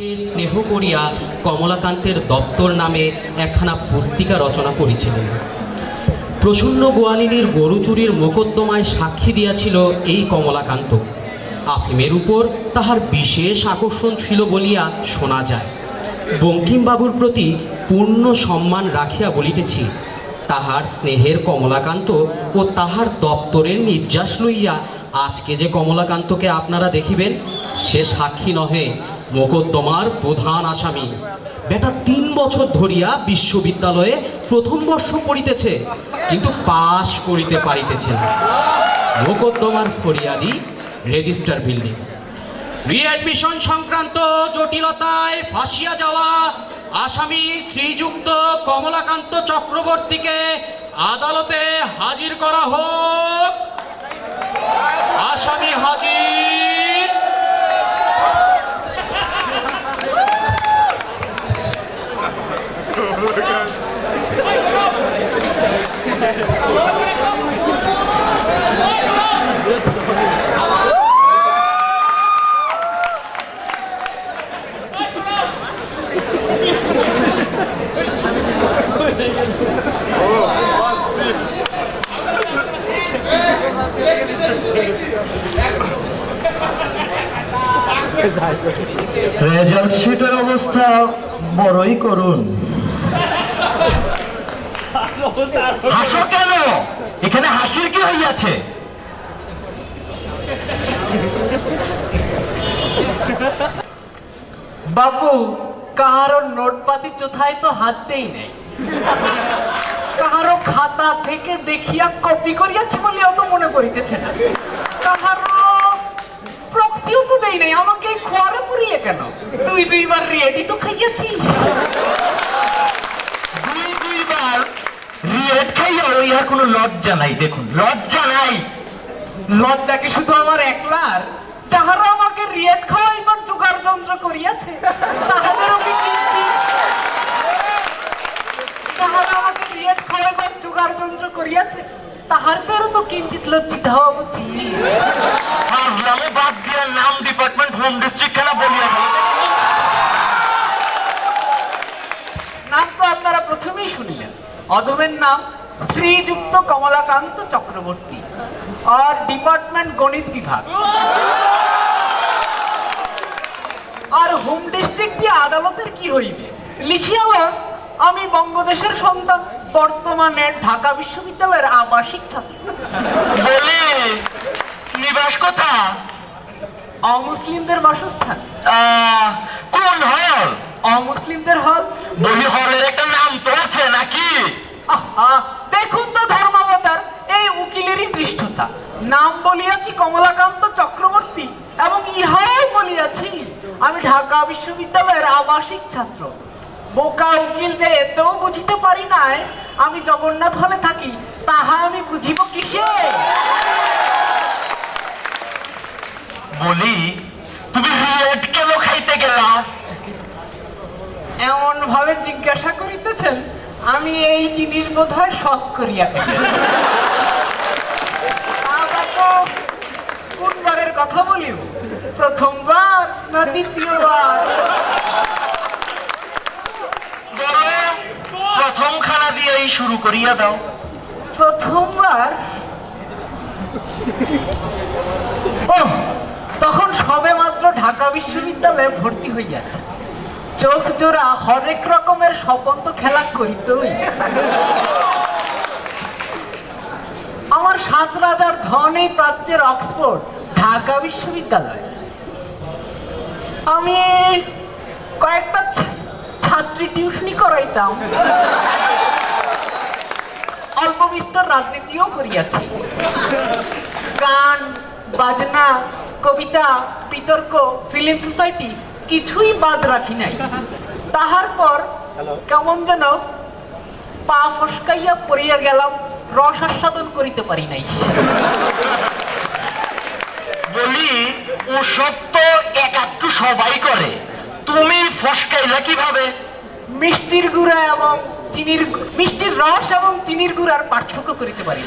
সে স্নেহ করিয়া কমলাকান্তের দপ্তর নামে একখানা পুস্তিকা রচনা করেছিলেন। প্রসন্ন গোয়ালিনীর গরু চুরির মোকদ্দমায় সাক্ষী দিয়াছিল এই কমলাকান্ত। আফিমের উপর তাহার বিশেষ আকর্ষণ ছিল বলিয়া শোনা যায়। বঙ্কিমবাবুর প্রতি পূর্ণ সম্মান রাখিয়া বলিতেছি, তাহার স্নেহের কমলাকান্ত ও তাহার দপ্তরের নির্যাস লইয়া আজকে যে কমলাকান্তকে আপনারা দেখিবেন, সে সাক্ষী নহে, মোকদ্দমার প্রধান আসামি। বেটা 3 বছর ধরিয়া বিশ্ববিদ্যালয়ে প্রথম বর্ষ পড়িতেছে, কিন্তু পাশ করিতে পারিতেছে না। মোকদ্দমার ফরিয়াদি রেজিস্টার বিল্ডিং। রিঅ্যাডমিশন সংক্রান্ত জটিলতায় ফাঁসিয়া যাওয়া আসামি শ্রীযুক্ত কমলাকান্ত চক্রবর্তীকে আদালতে হাজির করা হোক। আসামি হাজির। রেজাল্ট শিটের অবস্থা বড়ই করুন। হাসো কেন? এখানে হাসির কি হইয়াছে? বাবু, কাহারো নোটপাতি চোথায় তো হাত দেই নাই, কাহারো খাতা থেকে দেখিয়া কপি করিয়াছে বলিয়াও তো মনে করিতেছে না, কাহারো প্রক্সিও তো দেই নাই। আমাকে খোয়ারে পুরিয়ে কেন? 2-2বার রেডি তো খাইয়াছি। 2-2বার রিয়েট খাইয়া ওই আর কোনো লজ্জা নাই। দেখুন, লজ্জা নাই। লজ্জা কি শুধু আমার একলার? যাহারা আমাকে রিয়েট খাওয়াইবার জোগাড় যন্ত্র করিয়াছে তাহাদেরও কি কিঞ্চিৎ, যাহারা আমাকে রিয়েট খাওয়াইবার জোগাড় যন্ত্র করিয়াছে তাহাদেরও তো কিঞ্চিৎ লজ্জিত হওয়া উচিত। ফাজলামো বাদ দিয়া নাম, ডিপার্টমেন্ট, হোম ডিস্ট্রিক্ট খানা বলিয়া ফেলো। নাম তো আপনারা প্রথমেই শুনিলেন। অধমের নাম শ্রীযুক্ত কমলাকান্ত চক্রবর্তী, আর ডিপার্টমেন্ট গণিত বিভাগ। আর হোম ডিস্ট্রিক্ট দিয়ে আদালতের কি হইবে? লিখিয়াল আমি বঙ্গদেশের সন্তান, বর্তমানে ঢাকা বিশ্ববিদ্যালয়ের আবাসিক ছাত্র। বলে নিবাস কোথা? অমুসলিমদের বাসস্থান। কোন হল? অমুসলিমদের হল। বলি হলের একটা নাম তো আছে নাকি? দেখুন তো ধর্মাবতার, এই উকিলেরই দৃষ্টতা। নাম বলিয়াছি কমলাকান্ত চক্রবর্তী, এবং ইহাও বলিয়াছি আমি ঢাকা বিশ্ববিদ্যালয়ের আবাসিক ছাত্র। বোকা উকিল যে এতেও বুঝিতে পারি নাই আমি জগন্নাথ হলে থাকি, তাহা আমি বুঝিব কিসে? বলি তুমি রিয়েট কেন খাইতে গেলা? এমন ভাবে জিজ্ঞাসা করিতেছেন, আমি এই জিনিস বোধহয় শখ করিয়া কোনবারের কথা বলিব? প্রথমবার না দ্বিতীয়বার? প্রথম খানা দিয়েই শুরু করিয়া দাও। প্রথমবার তখন সবে মাত্র ঢাকা বিশ্ববিদ্যালয়ে ভর্তি হইয়াছে। চোখ জোড়া হরেক রকমের স্বপন্ত খেলা করিতই। আমার 7 রাজার ধন এই প্রাচ্যের অক্সফোর্ড, ঢাকা বিশ্ববিদ্যালয়। আমি কয়েকটা ছাত্রী টিউশনি করাইতাম, অল্প বিস্তর রাজনীতিও করিয়াছি। গান বাজনা, কবিতা, বিতর্ক, ফিল্ম সোসাইটি কিছুই বাদ রাখি নাই। তাহার পর কেমন যেন পা ফসকাইয়া পড়িয়া গেলাম, রস আস্বাদন করিতে পারি নাই। বলি ওসব তো একাত্তু সবাই করে, তুমি ফসকাইলা কিভাবে? মিষ্টির গুঁড়া এবং মিষ্টির রস এবং চিনির গুঁড়ার পার্থক্য করিতে পারি।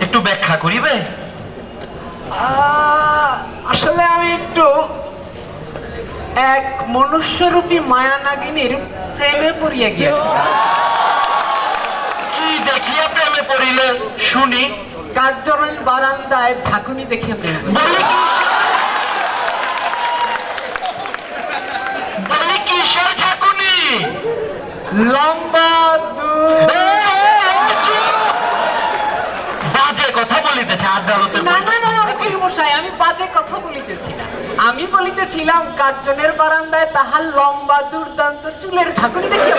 একটু ব্যাখ্যা করিবে? আসলে আমি একটু এক মনুষ্যরূপী মায়া নাগিনীর প্রেমে পড়িয়া গিয়েছি। কি দেখিয়া প্রেমে পড়িলে শুনি? কার্যালয়ের বারান্দায় ঝাঁকুনি দেখিয়া প্রেমে পড়িয়া। বলি কিসের ঝাঁকুনি? লম্বা বাজে কথা বলিতেছে আদালতের না না না উকিল মশাই, আমি বাজে কথা বলিতেছি না। আমি বলিতেছিলাম কার্জনের বারান্দায় তাহার লম্বা দুর্দান্ত চুলের ঝাঁকুনি দেখিয়া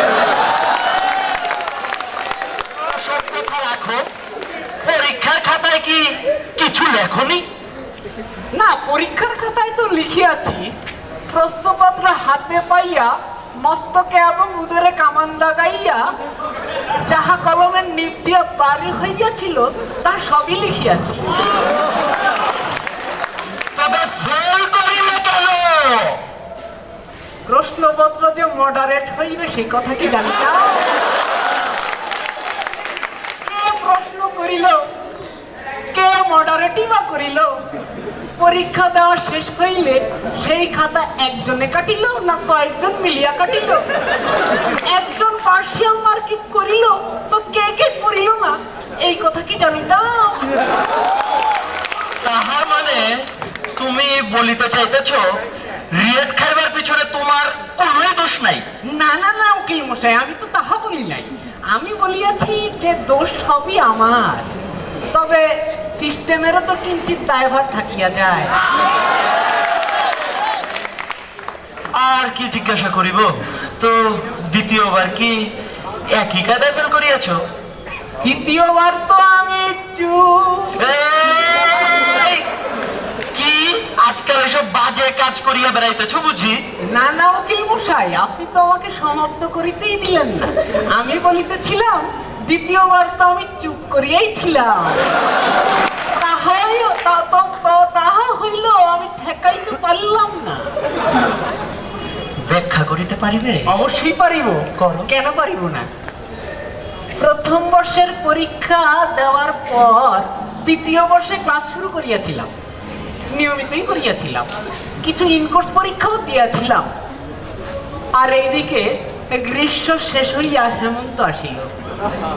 সব কথা রাখো। পরীক্ষার খাতায় কি কিছু লেখনি? না, পরীক্ষার খাতায় তো লিখিয়াছি, প্রশ্নপত্র হাতে পাইয়া মস্তকে এবং উদরে কামান লাগাইয়া যাহা কলমের নিপ দিয়া বাড়ি হইয়াছিল তা সবই লিখিয়াছি। তবে ফেল করিলে কেন? প্রশ্নপত্র যে মডারেট হইবে সেই কথা কি জানি না। কে প্রশ্ন করিল, কে মডারেটই বা করিল? পরীক্ষা দেওয়া শেষ হইলে সেই খাতা একজনে কাটিল না কয়েকজন মিলিয়া কাটিল? একজন পার্সিয়াল মার্কিং করিল তো কে কে করিল না এই কথা কি জানি না। তাহার মানে তুমি বলিতে চাইতেছ রিয়েট খাইবার পিছনে তোমার কোনোই দোষ নাই? না না না উকিল মশাই, আমি তো তাহা বলি নাই। আমি বলিয়াছি যে দোষ সবই আমার, তবে সিস্টেমেরও তো কিঞ্চিত দায়ভার থাকিয়া যায়। আর কি জিজ্ঞাসা করিব? তো দ্বিতীয়বার কি একই কায়দায় ফেল করিয়াছ? দ্বিতীয়বার তো আমি চুপ। এই, কি আজকাল এসব বাজে কাজ করিয়া বেড়াইতেছ বুঝি? না না উকিল মশাই, আপনি তো আমাকে সমাপ্ত করিতেই দিলেন না। আমি বলিতেছিলাম দ্বিতীয়বার তো আমি চুপ করিয়াই ছিলাম। তাহা হইল আমি ঠেকাইতে পারলাম না। ব্যাখ্যা করিতে পারিবে? অবশ্যই পারিব, করো। কেন পারিব না? প্রথম বর্ষের পরীক্ষা দেওয়ার পর দ্বিতীয় বর্ষে ক্লাস শুরু করিয়াছিলাম, নিয়মিতই করিয়াছিলাম, কিছু ইনকোর্স পরীক্ষাও দিয়াছিলাম। আর এইদিকে গ্রীষ্ম শেষ হইয়া হেমন্ত আসিল,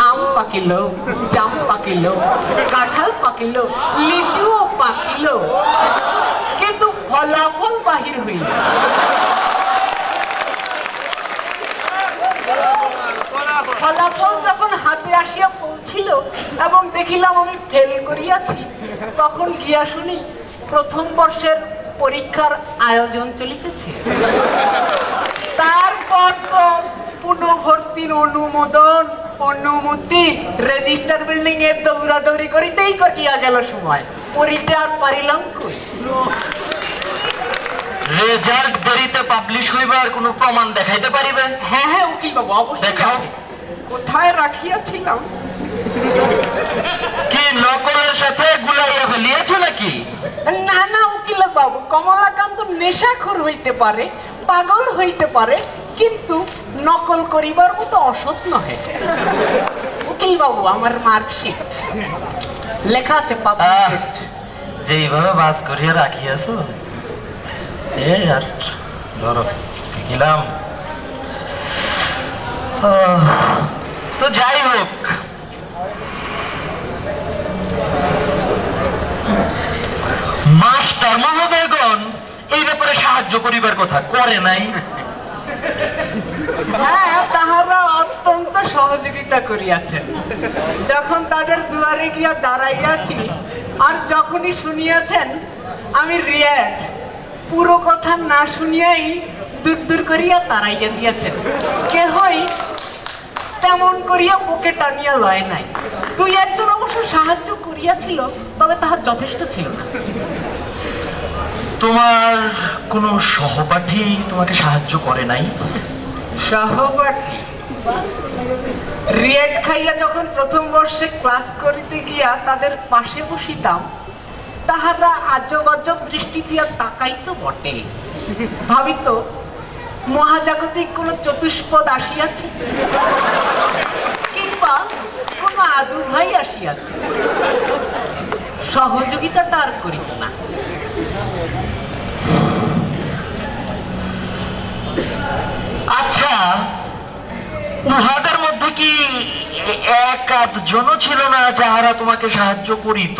আম পাকিল, জাম পাকিল, কাঁঠাল পাকিল, লিচুও পাকিল, কিন্তু ফলাফল বাহির হইল। ফলাফল যখন হাতে আসিয়া পৌঁছিল এবং দেখিলাম আমি ফেল করিয়াছি, তখন গিয়া শুনি প্রথম বর্ষের পরীক্ষার আয়োজন চলিতেছে। তারপর তো পুনঃভর্তির অনুমোদন, অনুমতি, রেজিস্টার বিল্ডিং এর দৌড়াদৌড়ি করিতেই কাটিয়া গেল সময়। পড়িতে আর পারিলাম কই। রেজাল্ট দেরিতে পাবলিশ হইবার কোনো প্রমাণ দেখাইতে পারিবে? হ্যাঁ হ্যাঁ উকিল বাবু, অবশ্যই দেখাও। আছে। কোথায় রাখিয়াছিলাম? কি নকলের সাথে গুলাইয়া ফেলিয়েছ নাকি? না না উকিল বাবু, কমলাকান্ত নেশাখোর হইতে পারে, পাগল হইতে পারে, কিন্তু নকল করিবার মতো অসৎ নহে। উকিল বাবু, আমার মার্কশিট লেখা আছে পাবলিক। যেইভাবে বাস করিয়া রাখিয়াছ, এই আর ধরো দেখিলাম। তো যাই হোক, মাস্টার মহোদয়গণ এই ব্যাপারে সাহায্য করিবার কথা করে নাই? হ্যাঁ, তাহারা অত্যন্ত সহযোগিতা করিয়াছেন। যখন তাদের দুয়ারে গিয়া দাঁড়াইয়াছি আর যখনই শুনিয়াছেন আমি রিয়াক, পুরো কথা না শুনিয়াই দূর দূর করিয়া তাড়াইয়া দিয়াছেন। কেহই তেমন করিয়া বুকে টানিয়া লয় নাই। দুই একজন অবশ্য সাহায্য করিয়াছিল, তবে তাহার যথেষ্ট ছিল না। তোমার কোনো সহপাঠী তোমাকে সাহায্য করে নাই? সহপাঠী? রিয়েট খাইয়া যখন প্রথম বর্ষে ক্লাস করিতে গিয়া তাদের পাশে বসিতাম, তাহারা আজব আজব দৃষ্টি দিয়া তাকাইতো বটে। ভাবিত মহাজাগতিক কোন চতুষ্পদ আসিয়াছে, কিংবা কোন আদু ভাই আসিয়াছে। সহযোগিতাটা আর করিত না। আচ্ছা, উহাদের মধ্যে কি এক আধজনও ছিল না যাহারা তোমাকে সাহায্য করিত?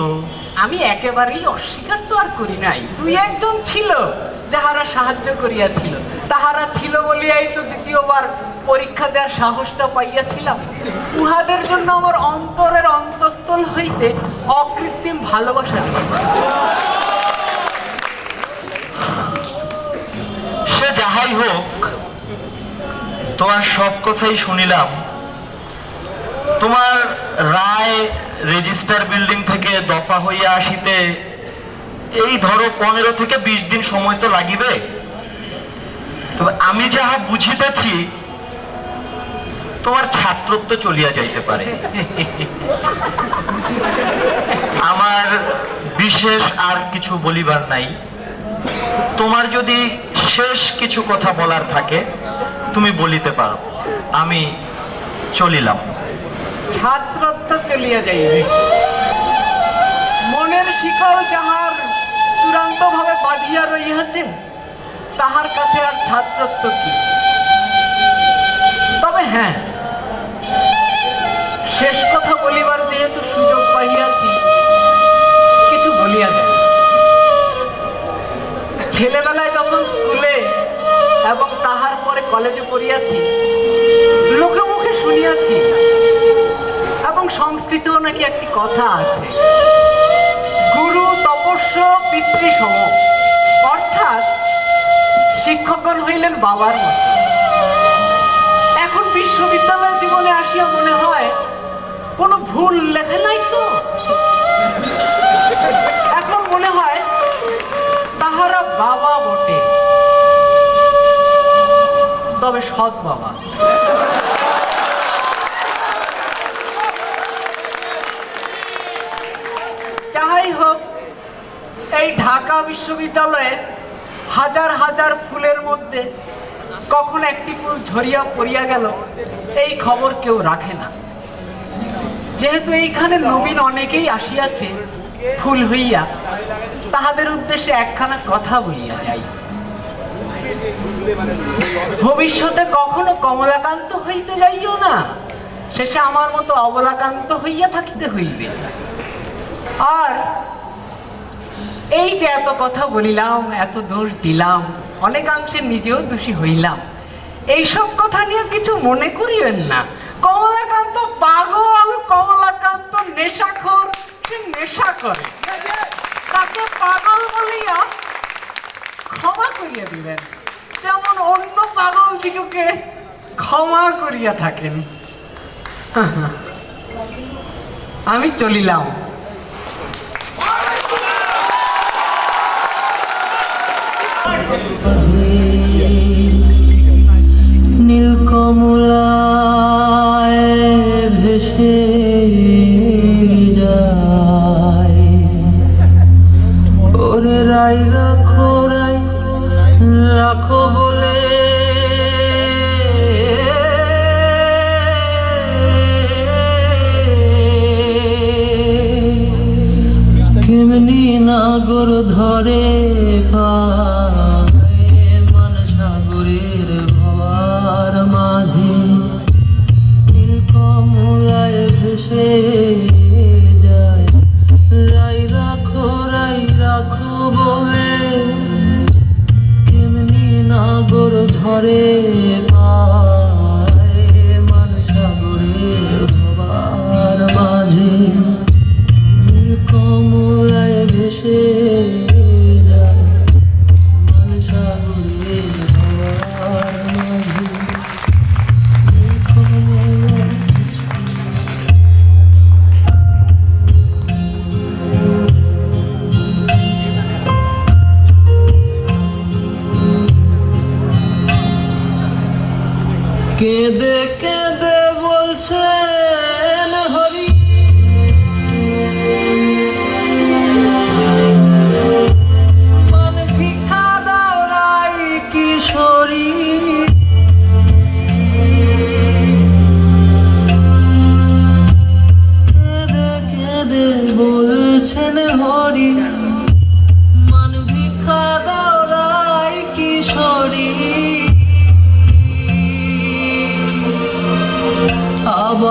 আমি একেবারেই অস্বীকার তো আর করি নাই, দুই একজন ছিল যাহারা সাহায্য করিয়াছিল। তাহারা ছিল বলিয়াই তো দ্বিতীয়বার পরীক্ষা দেওয়ার সাহসটা পাইয়াছিলাম। উহাদের জন্য আমার অন্তরের অন্তঃস্থল হইতে অকৃত্রিম ভালোবাসা দিই। সে যাহাই হোক, তোমার সব কথাই শুনিলাম। তোমার রায় রেজিস্টার বিল্ডিং থেকে দফা হইয়া আসিতে এই ধরো 15 থেকে 20 দিন সময় তো লাগিবে। তবে আমি যাহা বুঝিতেছি, তোমার ছাত্রত্ব চলিয়া যাইতে পারে। আমার বিশেষ আর কিছু বলিবার নাই। তোমার যদি শেষ কিছু কথা বলার থাকে তুমি বলিতে পারো, আমি চলিলাম। ছাত্রত্ব চলিয়া যাইবে, মনের শিকল যাহার চূড়ান্ত ভাবে বাঁধিয়া রইয়াছে তাহার কাছে আর ছাত্রত্ব কি। তবে হ্যাঁ, শেষ কথা বলিবার যেহেতু সুযোগ পাইয়াছি, কিছু বলিয়া যায়। ছেলেবেলায় যখন স্কুলে এবং তাহার পরে কলেজে পড়িয়াছি, লোকে মুখে শুনিয়াছি, এবং সংস্কৃতেও নাকি একটি কথা আছে, গুরু তপস্য পিতৃসম, অর্থাৎ শিক্ষকগণ হইলেন বাবার মতো। এখন বিশ্ববিদ্যালয় জীবনে আসিয়া মনে হয় কোনো ভুল লেখা নাই তো। এখন মনে হয় তাহারা বাবা বটে, তবে সৎ বাবা। যাই হোক, এই ঢাকা বিশ্ববিদ্যালয়ে হাজার হাজার ফুলের মধ্যে কখন একটি ফুল ঝরিয়া পড়িয়া গেল এই খবর কেউ রাখে না। যেহেতু এইখানে নবীন অনেকেই আসিয়াছে ফুল হইয়া, তাহাদের উদ্দেশ্যে একখানা কথা বলিয়া যাই। ভবিষ্যতে কখনো কমলাকান্ত হইতে যাইও না, শেষে আমার মতো অবলাকান্ত হইয়া থাকিতে হইবে। আর এই যে এত কথা বলিলাম, এত দোষ দিলাম, অনেকাংশে নিজেও দোষী হইলাম, এইসব কথা নিয়ে কিছু মনে করিবেন না। কমলাকান্ত পাগল, কমলাকান্ত নেশাখোর, সে নেশা করে, তাকে পাগল বলিয়া ক্ষমা করিয়া দিবেন, যেমন অন্য পাগল দিগকে ক্ষমা করিয়া থাকেন। আমি চলিলাম। নীলকমলায় ভেসে যায়, ওরে রাই রাখো, রাই রাখো বলে কেমনি নাগর ধরে পায় মান সাগরের ভবার মাঝে।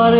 আর